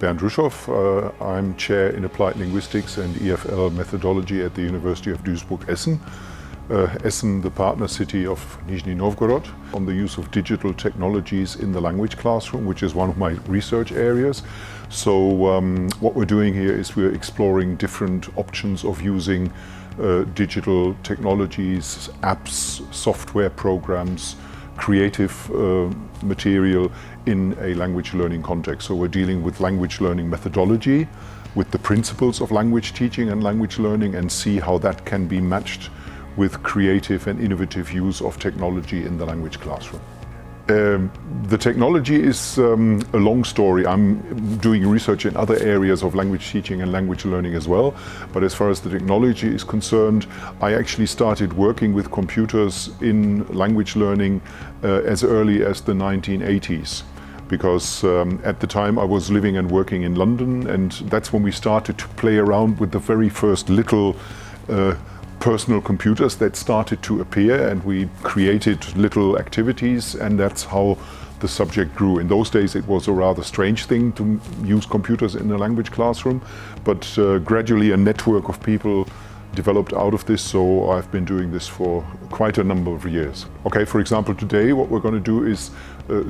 Bernd Ruschoff. I'm Chair in Applied Linguistics and EFL Methodology at the University of Duisburg-Essen. Essen, the partner city of Nizhny Novgorod, on the use of digital technologies in the language classroom, which is one of my research areas. So what we're doing here is we're exploring different options of using digital technologies, apps, software programs, creative material in a language learning context. So we're dealing with language learning methodology, with the principles of language teaching and language learning, and see how that can be matched with creative and innovative use of technology in the language classroom. The technology is a long story. I'm doing research in other areas of language teaching and language learning as well. But as far as the technology is concerned, I actually started working with computers in language learning as early as the 1980s. Because at the time I was living and working in London, and that's when we started to play around with the very first little personal computers that started to appear, and we created little activities, and that's how the subject grew. In those days it was a rather strange thing to use computers in a language classroom, but gradually a network of people developed out of this, so I've been doing this for quite a number of years. Okay, for example, today what we're going to do is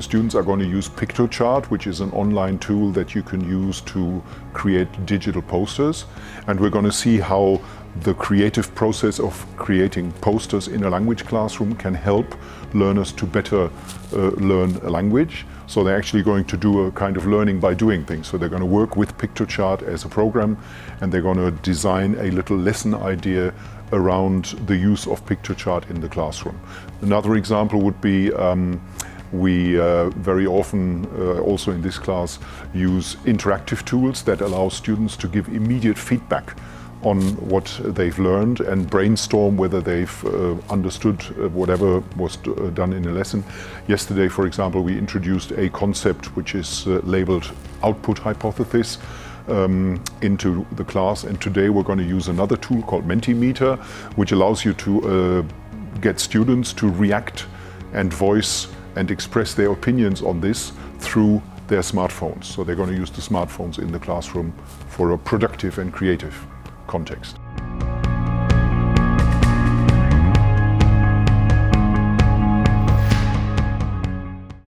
students are going to use PictoChart, which is an online tool that you can use to create digital posters, and we're going to see how the creative process of creating posters in a language classroom can help learners to better learn a language. So they're actually going to do a kind of learning by doing things. So they're going to work with PictoChart as a program, and they're going to design a little lesson idea around the use of PictoChart in the classroom. Another example would be we very often, also in this class, use interactive tools that allow students to give immediate feedback on what they've learned and brainstorm whether they've understood whatever was done in a lesson. Yesterday, for example, we introduced a concept which is labeled output hypothesis into the class, and today we're going to use another tool called Mentimeter, which allows you to get students to react and voice and express their opinions on this through their smartphones. So they're going to use the smartphones in the classroom for a productive and creative context.